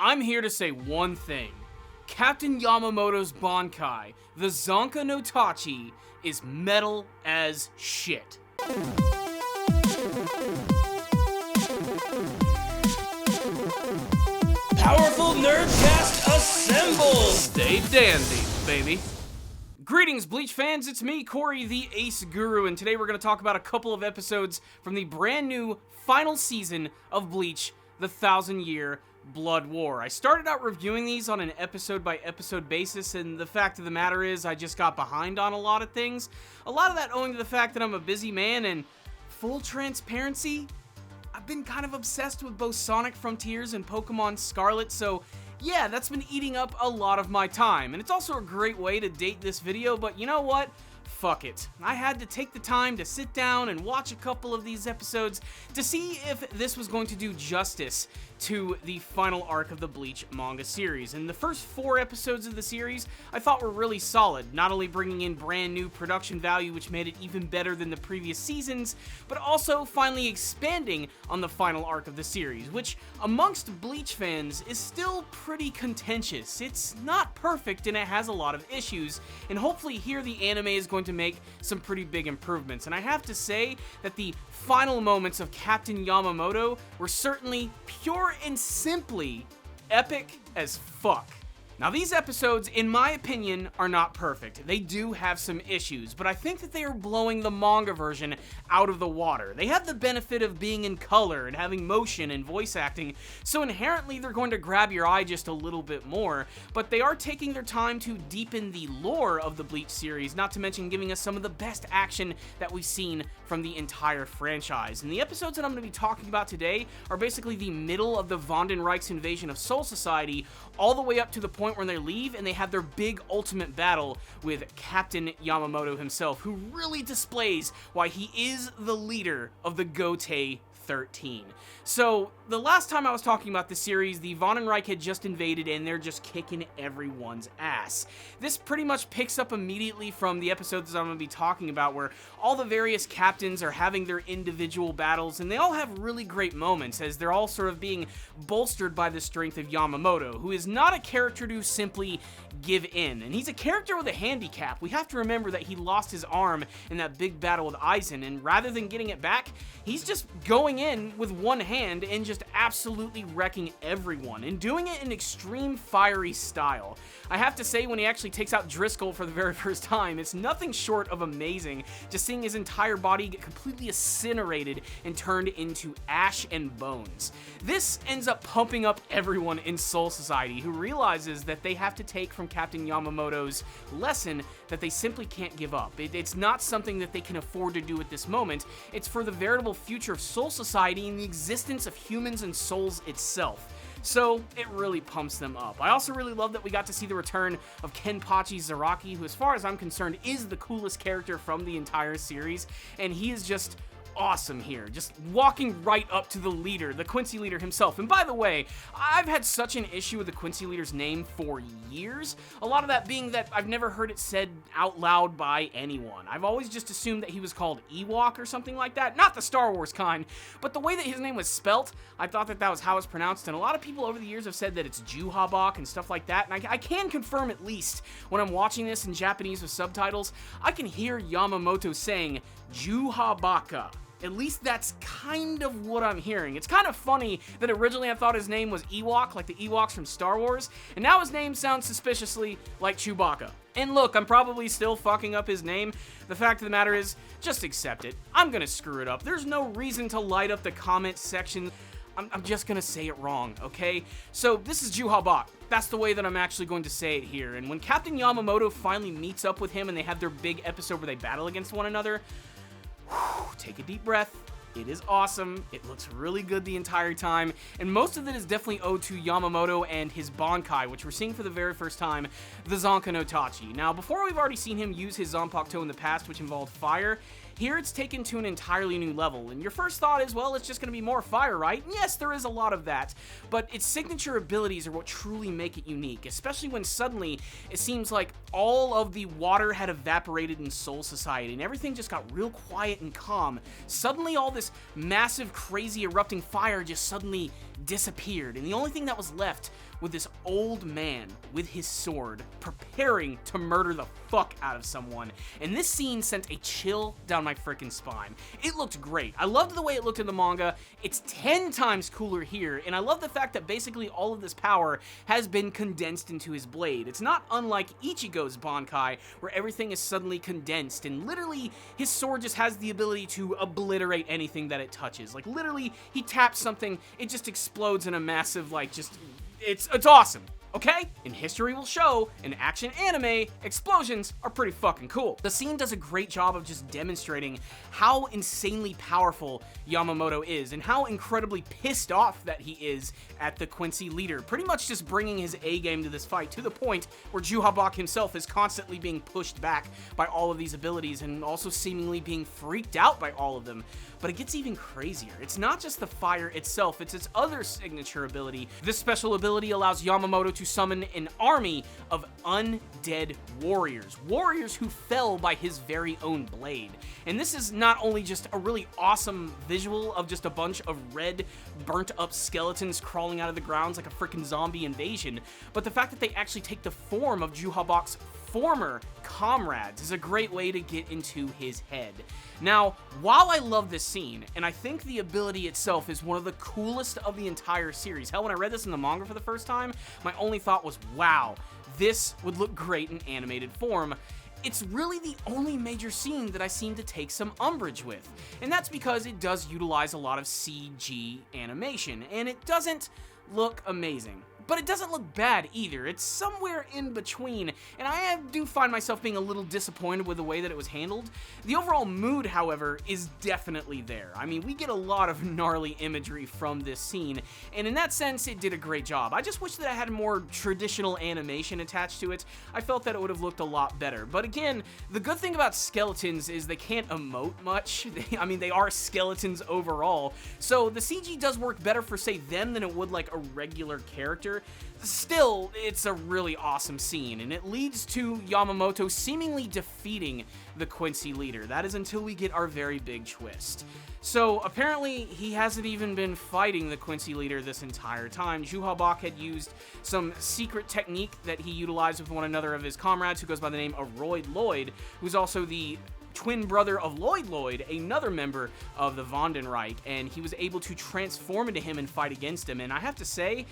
I'm here to say one thing. Captain Yamamoto's Bankai, the Zonka no Tachi, is metal as shit. Powerful Nerdcast assemble! Stay dandy, baby. Greetings, Bleach fans, it's me, Corey, the Ace Guru, and today we're going to talk about a couple of episodes from the brand new final season of Bleach, the 1,000-Year Blood War. I started out reviewing these on an episode-by-episode basis, and the fact of the matter is I just got behind on a lot of things. A lot of that owing to the fact that I'm a busy man, and full transparency, I've been kind of obsessed with both Sonic Frontiers and Pokemon Scarlet, so yeah, that's been eating up a lot of my time, and it's also a great way to date this video, but you know what? Fuck it. I had to take the time to sit down and watch a couple of these episodes to see if this was going to do justice to the final arc of the Bleach manga series. And the first 4 episodes of the series I thought were really solid, not only bringing in brand new production value which made it even better than the previous seasons, but also finally expanding on the final arc of the series, which amongst Bleach fans is still pretty contentious. It's not perfect and it has a lot of issues, and hopefully here the anime is going to make some pretty big improvements. And I have to say that the final moments of Captain Yamamoto were certainly pure and simply epic as fuck. Now these episodes, in my opinion, are not perfect. They do have some issues, but I think that they are blowing the manga version out of the water. They have the benefit of being in color and having motion and voice acting, so inherently they're going to grab your eye just a little bit more, but they are taking their time to deepen the lore of the Bleach series, not to mention giving us some of the best action that we've seen from the entire franchise. And the episodes that I'm going to be talking about today are basically the middle of the Wandenreich's invasion of Soul Society, all the way up to the point when they leave and they have their big ultimate battle with Captain Yamamoto himself, who really displays why he is the leader of the Gotei 13. So, the last time I was talking about the series, the Wandenreich had just invaded and they're just kicking everyone's ass. This pretty much picks up immediately from the episodes I'm going to be talking about, where all the various captains are having their individual battles, and they all have really great moments as they're all sort of being bolstered by the strength of Yamamoto, who is not a character to simply give in, and he's a character with a handicap. We have to remember that he lost his arm in that big battle with Aizen, and rather than getting it back, he's just going in with one hand and just absolutely wrecking everyone, and doing it in extreme fiery style. I have to say, when he actually takes out Driscoll for the very first time, it's nothing short of amazing, just seeing his entire body get completely incinerated and turned into ash and bones. This ends up pumping up everyone in Soul Society, who realizes that they have to take from Captain Yamamoto's lesson that they simply can't give up. It's not something that they can afford to do at this moment. It's for the veritable future of Soul Society and the existence of humans and souls itself. So, it really pumps them up. I also really love that we got to see the return of Kenpachi Zaraki, who, as far as I'm concerned, is the coolest character from the entire series, and he is just awesome here, just walking right up to the leader, the Quincy leader himself. And by the way, I've had such an issue with the Quincy leader's name for years, a lot of that being that I've never heard it said out loud by anyone. I've always just assumed that he was called Ewok or something like that, not the Star Wars kind, but the way that his name was spelt, I thought that that was how it's pronounced, and a lot of people over the years have said that it's Juhabok and stuff like that, and I can confirm, at least when I'm watching this in Japanese with subtitles, I can hear Yamamoto saying Juhabaka. At least that's kind of what I'm hearing. It's kind of funny that originally I thought his name was Ewok, like the Ewoks from Star Wars, and now his name sounds suspiciously like Chewbacca. And look, I'm probably still fucking up his name. The fact of the matter is, just accept it. I'm gonna screw it up. There's no reason to light up the comment section. I'm just gonna say it wrong, okay? So this is Juhabak. That's the way that I'm actually going to say it here. And when Captain Yamamoto finally meets up with him and they have their big episode where they battle against one another, take a deep breath. It is awesome. It looks really good the entire time, and most of it is definitely owed to Yamamoto and his Bankai, which we're seeing for the very first time, the Zonka no Tachi. Now, before we've already seen him use his Zanpakuto in the past, which involved fire, here it's taken to an entirely new level, and your first thought is, well, it's just going to be more fire, right? And yes, there is a lot of that, but its signature abilities are what truly make it unique, especially when suddenly it seems like all of the water had evaporated in Soul Society, and everything just got real quiet and calm. Suddenly, all this massive, crazy, erupting fire just suddenly disappeared, and the only thing that was left was this old man with his sword preparing to murder the fuck out of someone. And this scene sent a chill down my freaking spine. It looked great. I loved the way it looked in the manga. It's 10 times cooler here, and I love the fact that basically all of this power has been condensed into his blade. It's not unlike Ichigo's Bankai, where everything is suddenly condensed, and literally his sword just has the ability to obliterate anything that it touches. Like, literally, he taps something, it just explodes in a massive, like, just... It's awesome, okay? And history will show, in action anime, explosions are pretty fucking cool. The scene does a great job of just demonstrating how insanely powerful Yamamoto is and how incredibly pissed off that he is at the Quincy leader, pretty much just bringing his A-game to this fight to the point where Ywach himself is constantly being pushed back by all of these abilities and also seemingly being freaked out by all of them. But it gets even crazier. It's not just the fire itself, it's its other signature ability. This special ability allows Yamamoto to summon an army of undead warriors. Warriors who fell by his very own blade. And this is not only just a really awesome visual of just a bunch of red, burnt up skeletons crawling out of the grounds like a freaking zombie invasion, but the fact that they actually take the form of Ywach's former comrades is a great way to get into his head. Now, while I love this scene, and I think the ability itself is one of the coolest of the entire series, hell, when I read this in the manga for the first time, my only thought was, wow, this would look great in animated form. It's really the only major scene that I seem to take some umbrage with, and that's because it does utilize a lot of CG animation, and it doesn't look amazing. But it doesn't look bad either. It's somewhere in between, and I do find myself being a little disappointed with the way that it was handled. The overall mood, however, is definitely there. I mean, we get a lot of gnarly imagery from this scene, and in that sense, it did a great job. I just wish that I had more traditional animation attached to it. I felt that it would have looked a lot better. But again, the good thing about skeletons is they can't emote much. I mean, they are skeletons overall, so the CG does work better for, say, them than it would like a regular character. Still, it's a really awesome scene, and it leads to Yamamoto seemingly defeating the Quincy leader. That is until we get our very big twist. So, apparently, he hasn't even been fighting the Quincy leader this entire time. Ywach had used some secret technique that he utilized with one another of his comrades, who goes by the name of Lloyd, who's also the twin brother of Lloyd, another member of the Wandenreich, and he was able to transform into him and fight against him. And I have to say,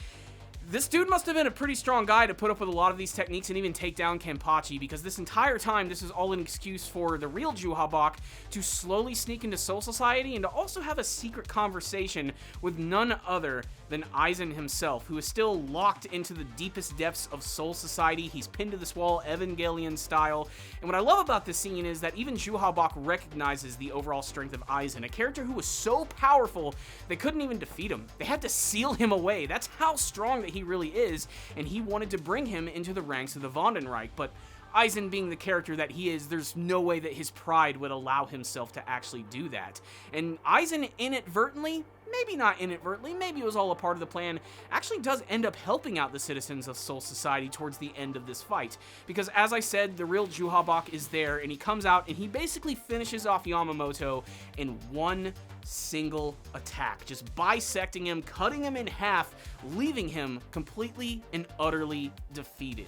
this dude must have been a pretty strong guy to put up with a lot of these techniques and even take down Kenpachi, because this entire time, this is all an excuse for the real Ywach to slowly sneak into Soul Society and to also have a secret conversation with none other than Aizen himself, who is still locked into the deepest depths of Soul Society. He's pinned to this wall, Evangelion style. And what I love about this scene is that even Ywach recognizes the overall strength of Aizen, a character who was so powerful they couldn't even defeat him. They had to seal him away. That's how strong that he really is, and he wanted to bring him into the ranks of the Wandenreich, but Aizen being the character that he is, there's no way that his pride would allow himself to actually do that. And Aizen inadvertently, maybe not inadvertently, maybe it was all a part of the plan, actually does end up helping out the citizens of Soul Society towards the end of this fight. Because as I said, the real Ywach is there, and he comes out and he basically finishes off Yamamoto in one single attack, just bisecting him, cutting him in half, leaving him completely and utterly defeated.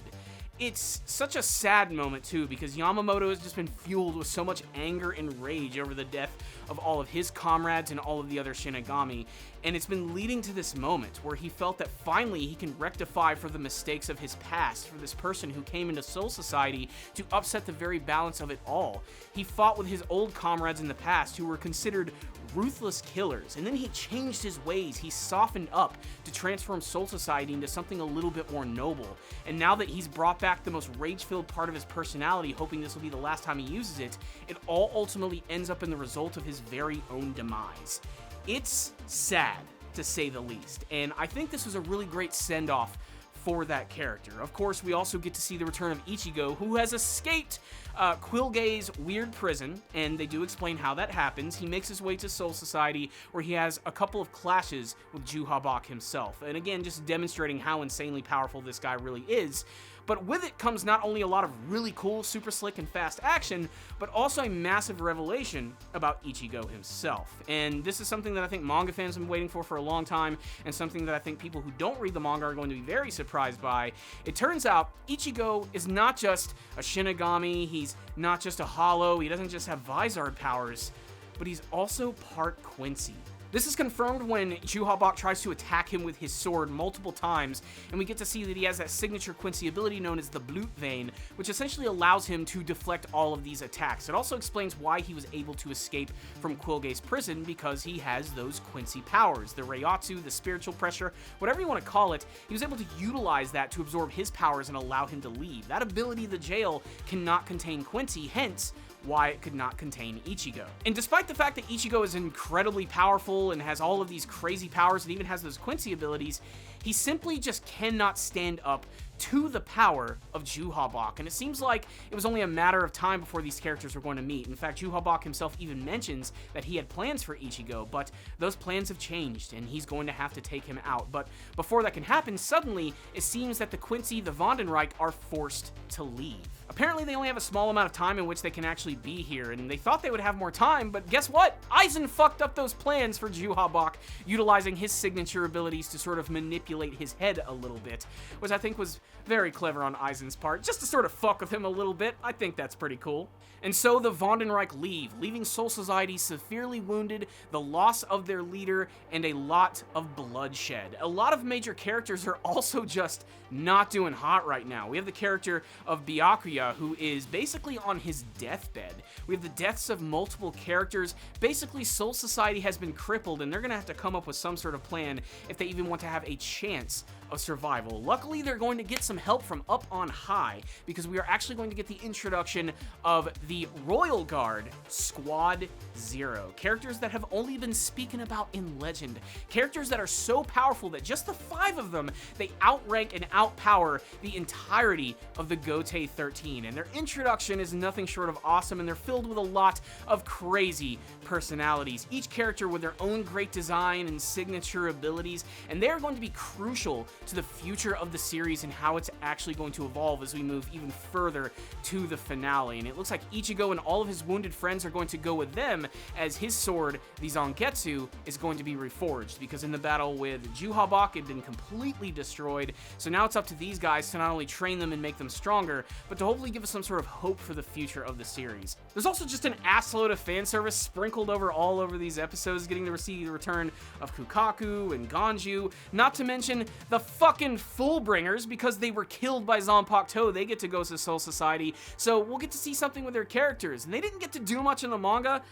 It's such a sad moment, too, because Yamamoto has just been fueled with so much anger and rage over the death of all of his comrades and all of the other Shinigami, and it's been leading to this moment where he felt that finally he can rectify for the mistakes of his past, for this person who came into Soul Society to upset the very balance of it all. He fought with his old comrades in the past who were considered ruthless killers, and then he changed his ways. He softened up to transform Soul Society into something a little bit more noble, and now that he's brought back the most rage-filled part of his personality, hoping this will be the last time he uses it, it all ultimately ends up in the result of his very own demise. It's sad, to say the least, and I think this was a really great send-off for that character. Of course, we also get to see the return of Ichigo, who has escaped Quilgay's weird prison, and they do explain how that happens. He makes his way to Soul Society, where he has a couple of clashes with Ywach himself. And again, just demonstrating how insanely powerful this guy really is. But with it comes not only a lot of really cool, super slick, and fast action, but also a massive revelation about Ichigo himself. And this is something that I think manga fans have been waiting for a long time, and something that I think people who don't read the manga are going to be very surprised by. It turns out Ichigo is not just a Shinigami, he's not just a Hollow, he doesn't just have Vizard powers, but he's also part Quincy. This is confirmed when Ywach tries to attack him with his sword multiple times, and we get to see that he has that signature Quincy ability known as the Blood Vein, which essentially allows him to deflect all of these attacks. It also explains why he was able to escape from Quilgay's prison, because he has those Quincy powers. The Reiatsu, the spiritual pressure, whatever you want to call it, he was able to utilize that to absorb his powers and allow him to leave. That ability, the jail, cannot contain Quincy, hence why it could not contain Ichigo. And despite the fact that Ichigo is incredibly powerful and has all of these crazy powers and even has those Quincy abilities, he simply just cannot stand up to the power of Ywach, and it seems like it was only a matter of time before these characters were going to meet. In fact, Ywach himself even mentions that he had plans for Ichigo, but those plans have changed, and he's going to have to take him out. But before that can happen, suddenly, it seems that the Quincy, the Wandenreich, are forced to leave. Apparently, they only have a small amount of time in which they can actually be here, and they thought they would have more time, but guess what? Aizen fucked up those plans for Ywach, utilizing his signature abilities to sort of manipulate his head a little bit, which I think was very clever on Aizen's part, just to sort of fuck with him a little bit. I think that's pretty cool. And so the Wandenreich leave, leaving Soul Society severely wounded, the loss of their leader, and a lot of bloodshed. A lot of major characters are also just not doing hot right now. We have the character of Byakuya, who is basically on his deathbed. We have the deaths of multiple characters. Basically, Soul Society has been crippled, and they're gonna have to come up with some sort of plan if they even want to have a chance of survival. Luckily, they're going to get some help from up on high, because we are actually going to get the introduction of the Royal Guard Squad Zero. Characters that have only been spoken about in legend. Characters that are so powerful that just the 5 of them, they outrank and outpower the entirety of the Gotei 13. And their introduction is nothing short of awesome, and they're filled with a lot of crazy personalities. Each character with their own great design and signature abilities, and they're going to be crucial to the future of the series and how it's actually going to evolve as we move even further to the finale. And it looks like Ichigo and all of his wounded friends are going to go with them, as his sword, the Zangetsu, is going to be reforged, because in the battle with Ywach, it had been completely destroyed. So now it's up to these guys to not only train them and make them stronger, but to hopefully give us some sort of hope for the future of the series. There's also just an assload of fan service sprinkled all over these episodes, getting to receive the return of Kukaku and Ganju, not to mention the fucking Fullbringers, because they were killed by Zanpakuto. They get to go to Soul Society, so we'll get to see something with their characters, and they didn't get to do much in the manga.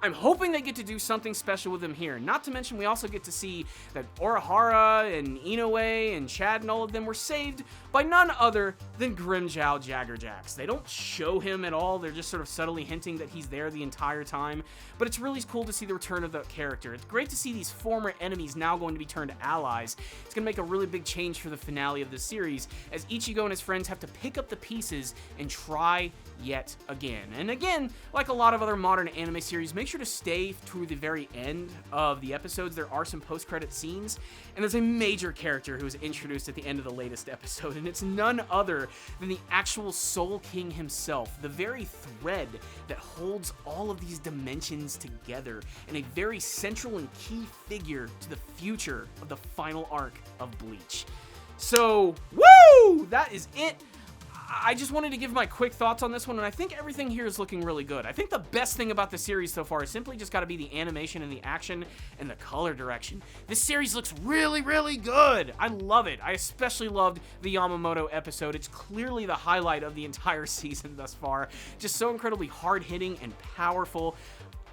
I'm hoping they get to do something special with them here. Not to mention, we also get to see that Orihara and Inoue and Chad and all of them were saved by none other than Grimmjow Jaggerjax. They don't show him at all. They're just sort of subtly hinting that he's there the entire time. But it's really cool to see the return of the character. It's great to see these former enemies now going to be turned allies. It's going to make a really big change for the finale of the series, as Ichigo and his friends have to pick up the pieces and try yet again. And again, like a lot of other modern anime series, make sure to stay through the very end of the episodes. There are some post-credit scenes, and there's a major character who is introduced at the end of the latest episode, and it's none other than the actual Soul King himself, the very thread that holds all of these dimensions together, and a very central and key figure to the future of the final arc of Bleach. So, woo! That is it. I just wanted to give my quick thoughts on this one, and I think everything here is looking really good. I think the best thing about the series so far is simply just got to be the animation and the action and the color direction. This series looks really, really good. I love it. I especially loved the Yamamoto episode. It's clearly the highlight of the entire season thus far. Just so incredibly hard-hitting and powerful.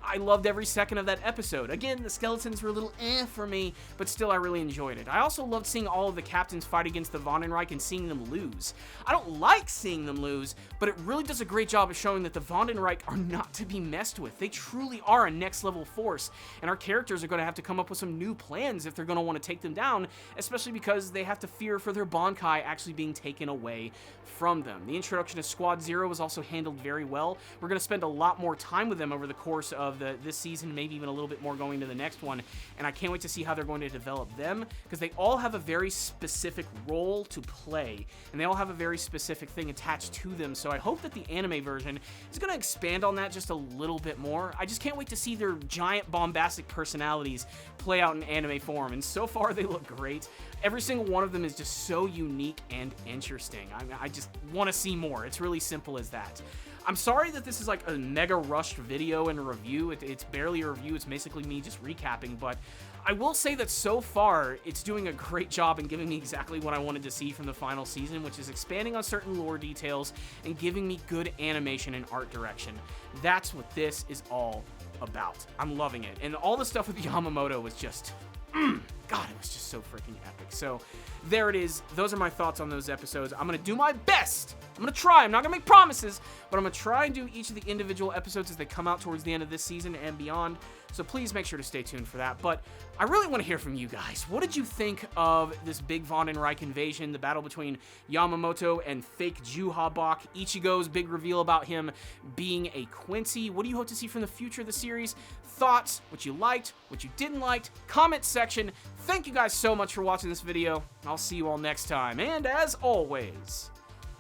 I loved every second of that episode. Again, the skeletons were a little for me, but still I really enjoyed it. I also loved seeing all of the captains fight against the Wandenreich and seeing them lose. I don't like seeing them lose, but it really does a great job of showing that the Wandenreich are not to be messed with. They truly are a next level force, and our characters are going to have to come up with some new plans if they're going to want to take them down, especially because they have to fear for their Bankai actually being taken away from them. The introduction of Squad Zero was also handled very well. We're going to spend a lot more time with them over the course of this season, maybe even a little bit more going to the next one, and I can't wait to see how they're going to develop them, because they all have a very specific role to play, and they all have a very specific thing attached to them, so I hope that the anime version is going to expand on that just a little bit more. I just can't wait to see their giant bombastic personalities play out in anime form, and so far they look great. Every single one of them is just so unique and interesting. I just want to see more. It's really simple as that. I'm sorry that this is like a mega rushed video and review. It's barely a review. It's basically me just recapping, but I will say that so far it's doing a great job in giving me exactly what I wanted to see from the final season, which is expanding on certain lore details and giving me good animation and art direction. That's what this is all about. I'm loving it. And all the stuff with Yamamoto was just... God, it was just so freaking epic. So, there it is. Those are my thoughts on those episodes. I'm going to do my best. I'm going to try. I'm not going to make promises, but I'm going to try and do each of the individual episodes as they come out towards the end of this season and beyond. So, please make sure to stay tuned for that. But I really want to hear from you guys. What did you think of this big Wandenreich invasion, the battle between Yamamoto and fake Juhabok, Ichigo's big reveal about him being a Quincy? What do you hope to see from the future of the series? Thoughts, what you liked, what you didn't like, comment section. Thank you guys so much for watching this video. I'll see you all next time. And as always,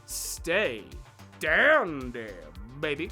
stay down there, baby.